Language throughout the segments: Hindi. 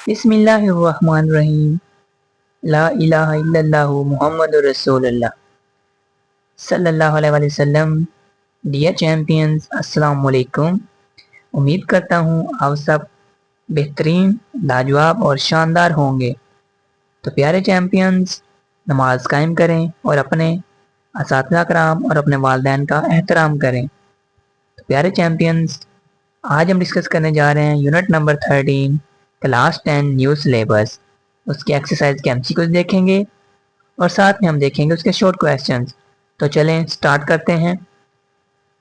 बिस्मिल्लाहिर्रहमानिर्रहीम। ला इलाहा इल्लल्लाहु मुहम्मदुर रसूलुल्लाह सल्लल्लाहु अलैहि वसल्लम। डियर चैंपियंस, अस्सलाम वालेकुम। उम्मीद करता हूँ आप सब बेहतरीन, लाजवाब और शानदार होंगे। तो प्यारे चैंपियंस, नमाज कायम करें और अपने असातिज़ा कराम और अपने वालिदैन का एहतराम करें। तो प्यारे चैंपियंस, आज हम डिस्कस करने जा रहे हैं unit number 13 class 10 new syllabus. उसकी एक्सरसाइज के एमसीक्यूज देखेंगे और साथ में हम देखेंगे उसके शॉर्ट क्वेश्चंस। तो चलें स्टार्ट करते हैं।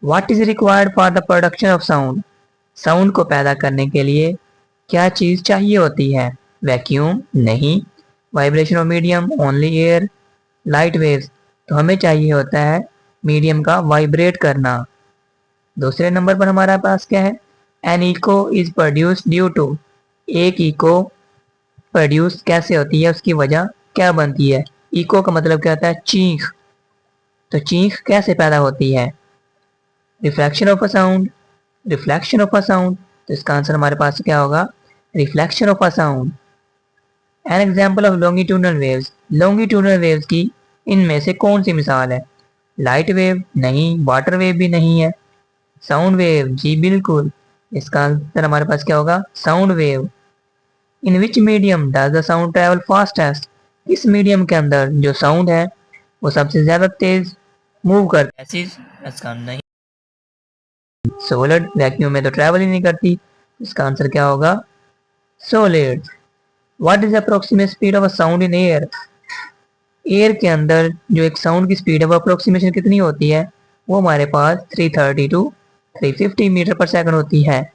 What is required for the production of sound? Sound को पैदा करने के लिए क्या चीज चाहिए होती है? वैक्यूम? नहीं। Vibration of medium? Only air. Light waves? तो हमें चाहिए होता है मीडियम का वाइब्रेट करना। दूसरे नंबर पर हमारे पास क्या है? An echo is produce due to. एक इको प्रोड्यूस कैसे होती है, उसकी वजह क्या बनती है? इको का मतलब क्या होता है? चीख। तो चीख कैसे पैदा होती है? Reflection of a sound. Reflection of a sound, तो इसका आंसर हमारे पास क्या होगा? Reflection of a sound. An example of longitudinal waves. Longitudinal waves की इनमें से कौन सी मिसाल है? Light wave? नहीं। वाटर वेव भी नहीं है। Sound wave? जी बिल्कुल। इसका आंसर हमारे पास क्या होगा? Sound wave. In which medium does the sound travel fastest? इस मीडियम के अंदर जो साउंड है वो सबसे ज्यादा तेज मूव करता है। इसका नहीं। सॉलिड? वैक्यूम में तो ट्रेवल ही नहीं करती। इसका आंसर क्या होगा? Solid. What is approximate speed of a sound in air? Air के अंदर जो एक साउंड की स्पीड है वो अप्रोक्सीमेशन कितनी होती है? वो हमारे पास 330 टू 350 मीटर पर सेकंड होती है।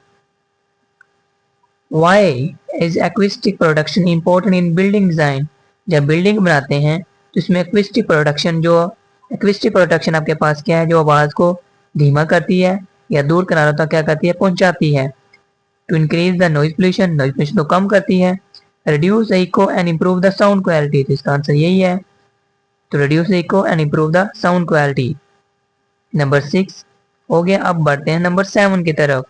Why is acoustic production important in building design? जब बिल्डिंग बनाते हैं तो इसमें एक्विस्टिक प्रोडक्शन आपके पास क्या है? जो आवाज को धीमा करती है या दूर किनारों तक क्या करती है? पहुंचाती है। To increase the noise pollution, noise pollution को कम करती है। Reduce the echo and improve the sound quality, तो इसका आंसर यही है। तो reduce the echo and improve the sound quality. Number 6 हो गया। अब बढ़ते हैं नंबर 7 की तरफ।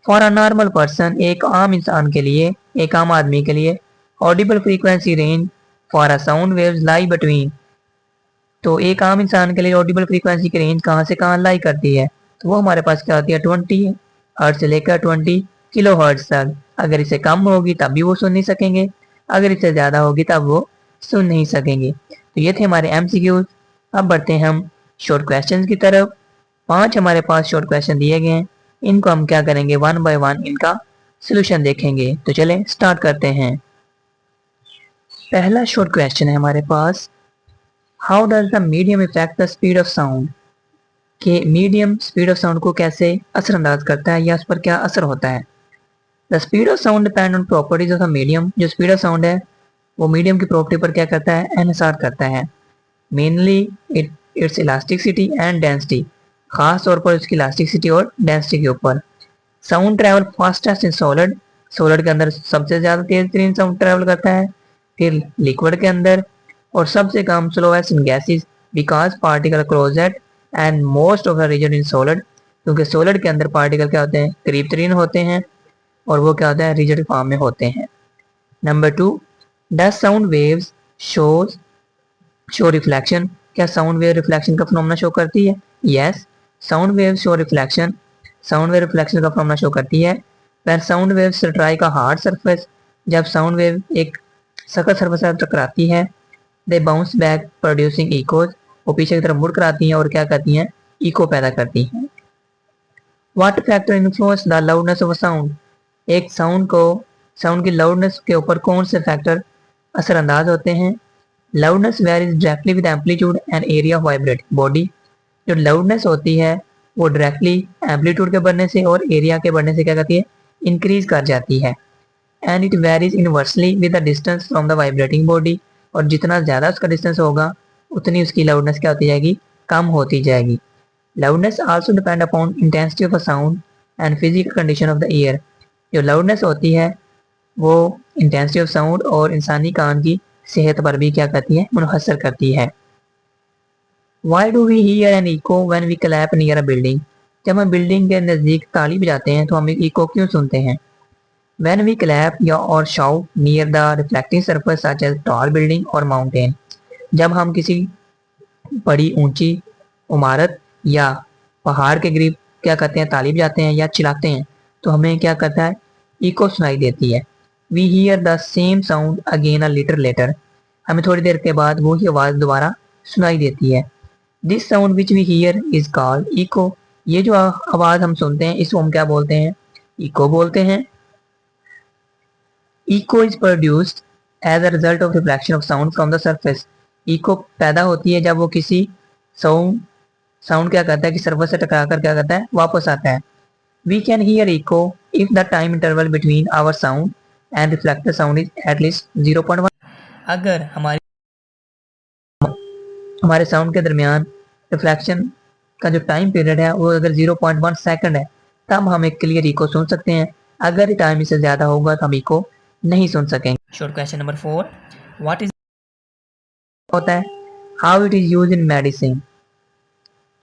फॉर अ नॉर्मल पर्सन, एक आम इंसान के लिए, एक आम आदमी के लिए, Audible frequency range for a sound waves lie between. तो एक आम इंसान के लिए ऑडिबल फ्रीक्वेंसी की रेंज कहाँ से कहाँ लाई करती है? तो वो हमारे पास क्या होती है? 20 हर्ट्ज से लेकर 20 किलो हर्ट्ज तक। अगर इसे कम होगी तब भी वो सुन नहीं सकेंगे, अगर इससे ज्यादा होगी तब वो सुन नहीं सकेंगे। तो ये थे हमारे एमसीक्यूज। अब बढ़ते हैं हम शॉर्ट क्वेश्चन की तरफ। 5 हमारे पास शॉर्ट क्वेश्चन दिए गए हैं। इनको हम क्या करेंगे? वन बाय वन इनका सोल्यूशन देखेंगे। तो चलें स्टार्ट करते हैं। पहला शॉर्ट क्वेश्चन है हमारे पास, how does the medium effect the speed of sound? कि मीडियम स्पीड ऑफ साउंड को कैसे असरअंदाज करता है या उस पर क्या असर होता है? The speed of sound depend on properties of the medium. जो स्पीड ऑफ साउंड है वो मीडियम की प्रॉपर्टी पर क्या करता है? एनहांस करता है। Mainly it's elasticity and density, खास तौर पर इसकी इलास्टिसिटी और डेंसिटी के ऊपर। Sound travel fastest in solid. Solid के अंदर सबसे ज्यादा तेज तरीन साउंड ट्रेवल करता है। फिर लिक्विड के अंदर, और सबसे कम slowest in gases because particle closest and most of the reason in solid. क्योंकि सॉलिड के अंदर पार्टिकल क्या होते हैं? करीब तरीन होते हैं और वो क्या होता है? रिजिड फॉर्म में होते हैं। Number 2, does sound waves shows show reflection? क्या साउंड वेव रिफ्लेक्शन का फिनोमेना शो करती है? Yes, sound wave show reflection. Sound wave reflection का फिनोमेना शो करती है। When sound wave strike a hard surface, जब साउंड वेव एक सख्त सरफेस से टकराती है, दे बाउंस बैक प्रोड्यूसिंग इकोज, वो पीछे की तरफ मुड़ कर आती हैं और क्या करती हैं? इको पैदा करती हैं। What factor influence the loudness of a sound? एक साउंड की लाउडनेस के ऊपर कौन से फैक्टर असरअंदाज होते हैं? Loudness varies directly with amplitude and area of vibrating body. जो लाउडनेस होती है वो डायरेक्टली एम्पलीट्यूड के बढ़ने से और एरिया के बढ़ने से क्या करती है? इंक्रीज कर जाती है। And it varies inversely with the distance from the vibrating body, और जितना ज्यादा उसका डिस्टेंस होगा उतनी उसकी लाउडनेस क्या होती जाएगी? कम होती जाएगी। Loudness also depend upon intensity of a sound and physical condition of the year. जो लाउडनेस होती है वो इंटेंसिटी ऑफ साउंड और इंसानी कान की सेहत पर भी क्या करती है? मुनहसर करती है। Why do we hear an echo when we clap near a building? जब हम बिल्डिंग के नजदीक ताली बजाते हैं तो हम इको क्यों सुनते हैं? When we clap या or shout near the reflecting surface such as tall building or mountain, जब हम किसी बड़ी ऊंची इमारत या पहाड़ के करीब क्या करते हैं, ताली बजाते हैं या चिल्लाते हैं, तो हमें क्या करता है, इको सुनाई देती है। We hear the same sound again a little later, हमें थोड़ी देर के बाद वही आवाज दोबारा सुनाई देती है। This sound which we hear is called echo, ये जो आवाज हम सुनते हैं इसको हम क्या बोलते हैं, इको बोलते हैं। Echo is produced as a result of reflection of sound from the surface, echo पैदा होती है जब वो किसी साउंड साउंड क्या करता है कि सर्फेस से टकरा कर क्या करता है, वापस आता है। We can hear echo if the time interval between our sound and reflected sound is at least 0.1, अगर हमारे साउंड के दरमियान रिफ्लेक्शन का जो टाइम पीरियड है वो अगर 0.1 सेकंड है, तब हम एक क्लियर इको सुन सकते हैं। अगर टाइम इससे ज्यादा होगा तो हम इको नहीं सुन सकेंगे। Short question number 4, what is होता है, how it is used in medicine.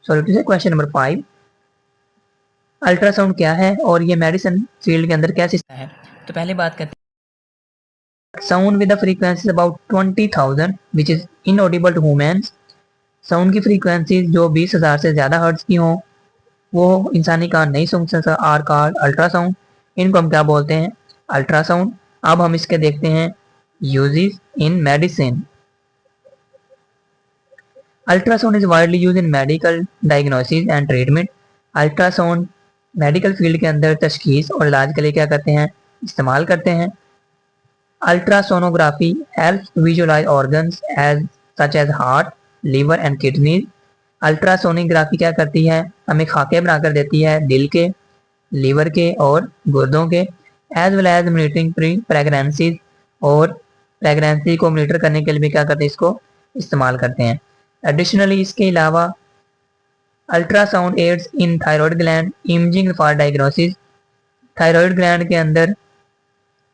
Sorry to say question number 5, ultrasound क्या है और ये मेडिसिन फील्ड के अंदर कैसे है। तो पहले बात करते हैं, sound with the frequency about 20,000 which is inaudible to humans, sound की फ्रीक्वेंसी जो 20,000 से ज़्यादा हर्ट्ज की हो वो इंसानी कान नहीं सुन सकता, आर कॉल्ड अल्ट्रासाउंड, इनको हम क्या बोलते हैं, अल्ट्रासाउंड। अब हम इसके देखते हैं uses in medicine. Ultrasound is widely use in medical diagnosis and treatment, ultrasound medical field के अंदर तशखीस और इलाज के लिए क्या करते हैं, इस्तेमाल करते हैं। Ultrasonography help visualize organs as such as heart, liver and kidneys, ultrasonography क्या करती है, हमें खाके बनाकर देती है दिल के, लीवर के और गुर्दों के, as well as monitoring pre pregnancies, और प्रेगनेंसी को मॉनिटर करने के लिए भी क्या करते हैं, इसको इस्तेमाल करते हैं। एडिशनली इसके अलावा ultrasound aids in thyroid gland imaging for diagnosis, thyroid gland के अंदर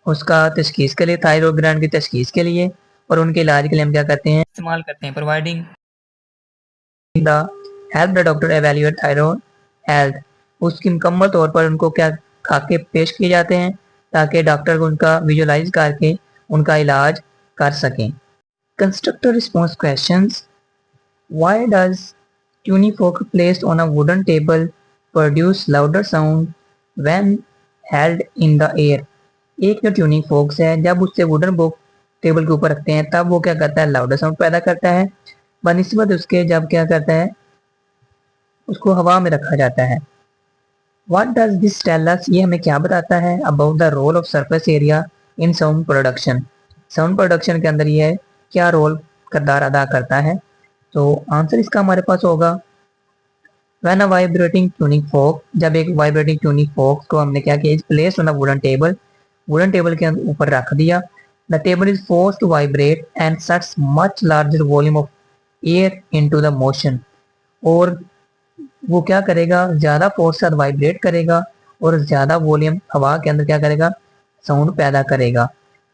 उसका तशखीस के लिए, थायराइड ग्लैंड की तशखीस के लिए और उनके इलाज के लिए हम क्या करते हैं, इस्तेमाल करते हैं। Providing the help the doctor evaluate thyroid health, उसकी मुकम्मल तौर पर उनको क्या खाके पेश किए जाते हैं ताकि डॉक्टर को उनका विजुअलाइज करके उनका इलाज कर सकें। Constructor response questions, why does tuning fork placed on a wooden table produce louder sound when held in the air, एक जो ट्यूनिंग फोक्स है जब उससे वुडन बुक टेबल के ऊपर रखते हैं तब वो क्या करता है, लाउडर साउंड पैदा करता है बनिस्बत उसके जब क्या करता है, उसको हवा में रखा जाता है। What does this tell us, ये हमें क्या बताता है, about the role of surface area in sound production, sound production के अंदर ये क्या रोल किरदार अदा करता है। तो आंसर इसका हमारे पास होगा when a vibrating tuning fork, जब एक वाइब्रेटिंग ट्यूनिंग फोक को हमने क्या किया, place on a wooden table, wooden table के ऊपर रख दिया, the table is force to vibrate and sets much larger volume of air into the motion, और वो क्या करेगा, ज्यादा फोर्स से वाइब्रेट करेगा और ज्यादा वॉल्यूम हवा के अंदर क्या करेगा, साउंड पैदा करेगा।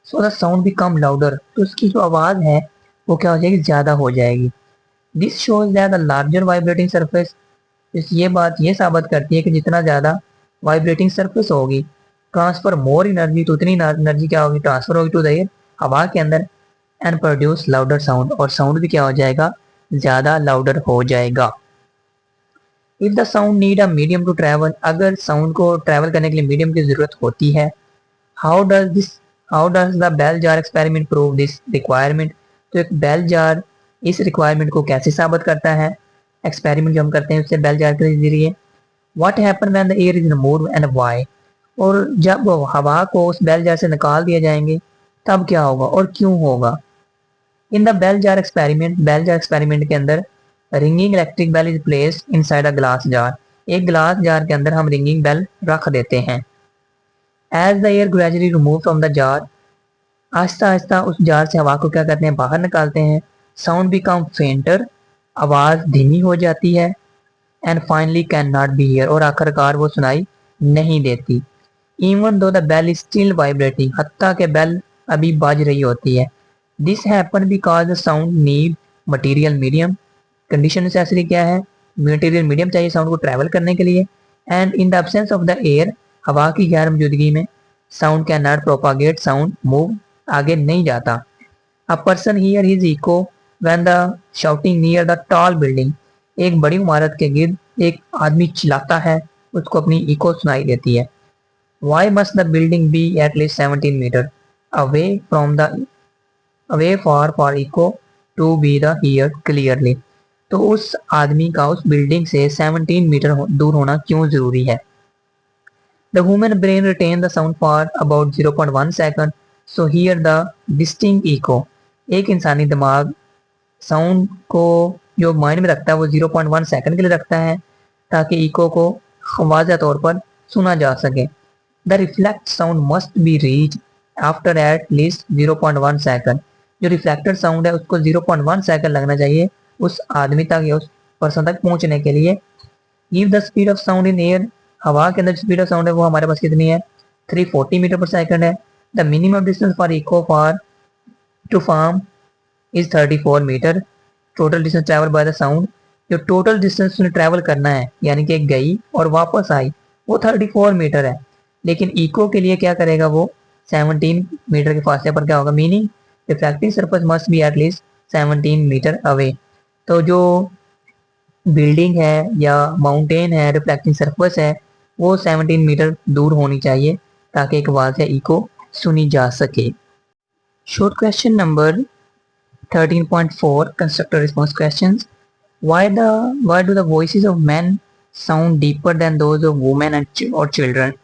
So the sound become louder, तो उसकी जो आवाज है वो क्या हो जाएगी, ज्यादा हो जाएगी। This shows that the larger vibrating surface, ये बात ये साबित करती है कि जितना ज़्यादा वाइब्रेटिंग सरफेस होगी, ट्रांसफर मोर एनर्जी, तो उतनी एनर्जी क्या होगी, ट्रांसफर होगी टू द एयर, हवा के अंदर, एंड प्रोड्यूस लाउडर साउंड, और साउंड भी क्या हो जाएगा, ज़्यादा लाउडर हो जाएगा। If the sound need a medium to travel, अगर साउंड को ट्रैवल करने के लिए मीडियम की ज़रूरत होती है, how does the bell jar experiment prove this requirement, तो एक बेल जार इस रिक्वायरमेंट को कैसे साबित करता है, एक्सपेरिमेंट जो हम करते हैं उससे बेल जार के जरिए। What happen when the air is removed and why, और जब हवा को उस बेल जार से निकाल दिया जाएंगे तब क्या होगा और क्यों होगा। In the bell jar experiment के अंदर ringing electric bell is placed inside a glass jar, एक ग्लास जार के अंदर हम रिंगिंग बेल रख देते हैं। As the air gradually remove from the jar, आहिस्ता आहिस्ता उस जार से हवा को क्या करते हैं, बाहर निकालते हैं। साउंड बिकम फेंटर, आवाज धीमी हो जाती है। And finally can not be hear, और आखिरकार वो सुनाई नहीं देती। Even though the bell is still vibrating, हत्ता के बेल अभी बज रही होती है। This happen because the sound need material medium, condition necessary क्या है, मटेरियल मीडियम चाहिए साउंड को ट्रैवल करने के लिए। And in the absence of the air, हवा की गैर मौजूदगी में sound can not propagate, sound move आगे नहीं जाता। A person hear his echo when the shouting near the tall building, एक बड़ी इमारत के गिर्द एक आदमी चिल्लाता है, उसको अपनी इको सुनाई देती है। Why must the building be at least 17 meter away from the away for echo to be the heard clearly? तो उस आदमी का उस बिल्डिंग से 17 मीटर दूर होना क्यों जरूरी है? The human brain retain the sound for about 0.1 second, so hear the distinct echo. एक इंसानी दिमाग साउंड को जो माइंड में रखता है वो 0.1 सेकंड के लिए रखता है ताकि इको को वाज़ह तौर पर सुना जा सके। The reflect sound must be reach after at least 0.1 second, जो रिफ्लेक्टेड साउंड है उसको 0.1 सेकंड लगना चाहिए उस आदमी तक या उस पर्सन तक पहुंचने के लिए। Give the speed of sound in air, हवा के अंदर स्पीड ऑफ साउंड है वो हमारे पास कितनी है? 340 मीटर पर सेकंड है। The minimum distance for echo for to form is 34 metre. Total distance travel by the sound, जो टोटल डिस्टेंस उसने ट्रैवल करना है यानी कि गई और वापस आई वो 34 मीटर है, लेकिन इको के लिए क्या करेगा वो 17 मीटर के फासले पर क्या होगा? Meaning reflecting surface must be at least 17 metre away. तो जो बिल्डिंग है या माउंटेन है, रिफ्लेक्टिंग सरफेस है, वो 17 मीटर दूर होनी चाहिए ताकि एक आवाज या इको सुनी जा सके। Short question number 13.4 constructor response questions. Why do the voices of men sound deeper than those of women or children?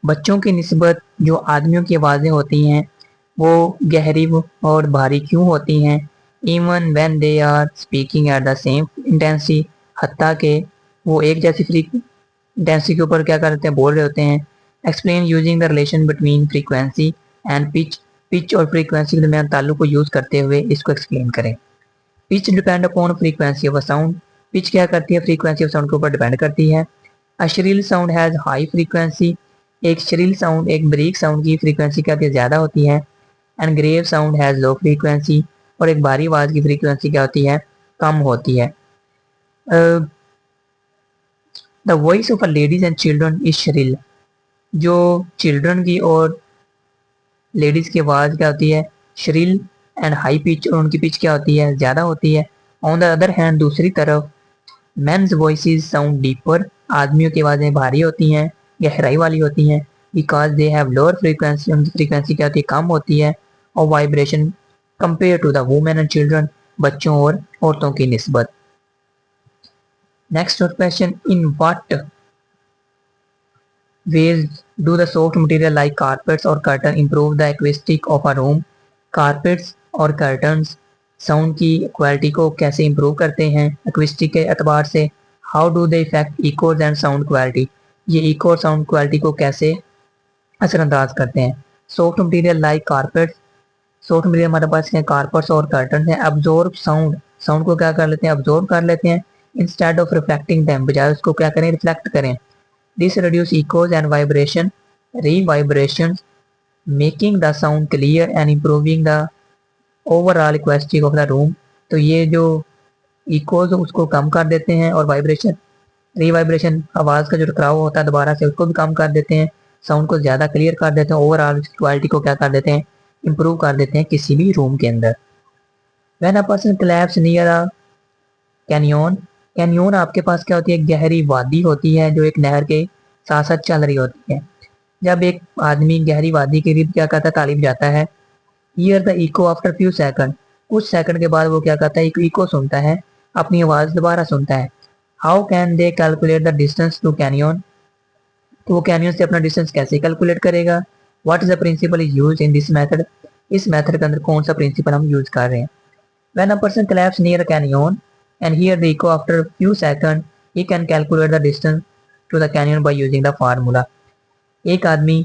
बच्चों की निस्बत जो आदमियों की आवाज़ें होती हैं वो गहरी और भारी क्यों होती हैं? Even when they are speaking at the same intensity, हत्ता के वो एक जैसी इंटेंसिटी के ऊपर क्या करते हैं? बोल रहे होते हैं। Explain using the relation between frequency and pitch, pitch और फ्रीक्वेंसी के दरमियान ताल्लुक को यूज करते हुए इसको एक्सप्लेन करें। Pitch depend upon frequency of a sound, pitch क्या करती है? फ्रीक्वेंसी ऑफ साउंड के ऊपर डिपेंड करती है। A shrill sound has high frequency, एक श्रिल साउंड एक ब्रीक साउंड की फ्रीक्वेंसी क्या होती है? ज़्यादा होती है। And grave sound has low frequency, और एक भारी आवाज़ की फ्रीक्वेंसी क्या होती है? कम होती है। The voice of a ladies and children is shrill, जो चिल्ड्रन की और लेडीज की आवाज़ क्या होती है? श्रिल एंड हाई पिच, और उनकी पिच क्या होती है? ज़्यादा होती है। ऑन द अदर हैंड दूसरी तरफ मेन्स वॉइसेस साउंड डीपर, आदमियों की आवाज़ें भारी होती हैं, गहराई वाली होती हैं, because they have lower frequency, उनकी फ्रीक्वेंसी क्या होती है? कम होती है। और vibration compare to the women and children, बच्चों और औरतों की निस्बत। Next question, in what ways do the soft material like carpets or curtain improve the acoustic of a room? carpets और curtains साउंड की क्वालिटी को कैसे इम्प्रूव करते हैं एक्विस्टिक के एतबार से? How do they effect echoes and sound quality, ये इको और साउंड क्वालिटी को कैसे असरअंदाज करते हैं? Soft material like carpets, soft material हमारे पास है कारपेट्स और कर्टन हैं। अब्जॉर्ब साउंड, साउंड को क्या कर लेते हैं? अब्जॉर्ब कर लेते हैं। इंस्टेड ऑफ रिफ्लेक्टिंग दैम, बजाय उसको क्या करें? रिफ्लेक्ट करें। This reduce echoes and vibration, revibrations, making the sound clear and improving the overall acoustic of the room. तो ये जो इकोज उसको कम कर देते हैं और वाइब्रेशन रीवाइब्रेशन आवाज़ का जो टकराव होता है दोबारा से उसको भी कम कर देते हैं, साउंड को ज़्यादा क्लियर कर देते हैं, ओवरऑल क्वालिटी को क्या कर देते हैं? इम्प्रूव कर देते हैं किसी भी रूम के अंदर। When a person collapse near a canyon, canyon आपके पास क्या होती है? गहरी वादी होती है जो एक नहर के साथ साथ चल रही होती है। जब एक आदमी गहरी वादी के करीब क्या करता है? तालिब जाता है। Hear the echo after few second, कुछ सेकंड के बाद वो क्या करता है? इको सुनता है, अपनी आवाज़ दोबारा सुनता है। How can they calculate the distance to canyon, तो वो कैनियन से अपना डिस्टेंस कैसे कैलकुलेट करेगा? What is the principle is use in this method, इस मेथड के अंदर कौन सा प्रिंसिपल हम यूज कर रहे हैं? When a person collapse near a canyon and hear the echo after a few seconds, he can calculate the distance to the canyon by using the formula. एक आदमी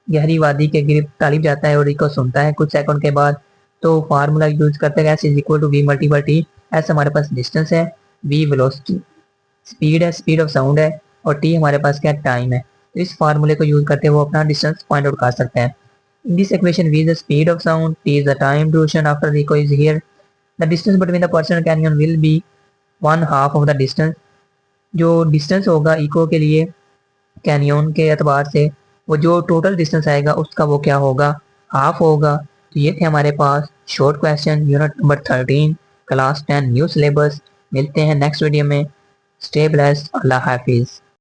गहरी वादी के गिर तालिब जाता है और इको सुनता है कुछ सेकंड के बाद, तो फार्मूला यूज करते हैं, S is equal to V multiple T. S हमारे पास डिस्टेंस है, वी वेलोसिटी स्पीड है, स्पीड ऑफ साउंड है, और टी हमारे पास क्या? टाइम है। तो इस फार्मूले को यूज करते हुए वो अपना डिस्टेंस पॉइंट आउट कर सकते हैं। In this equation V is the speed of sound, T is the time duration after echo is hear, the distance between the person canyon will be 1/2 of the distance, जो डिस्टेंस होगा इको के लिए कैनियन के एतबार से वो जो टोटल डिस्टेंस आएगा उसका वो क्या होगा, हाफ होगा। तो ये थे हमारे पास short question unit number 13 class 10 new syllabus. मिलते हैं नेक्स्ट वीडियो में। स्टे ब्लेस्ड, अल्लाह हाफिज़।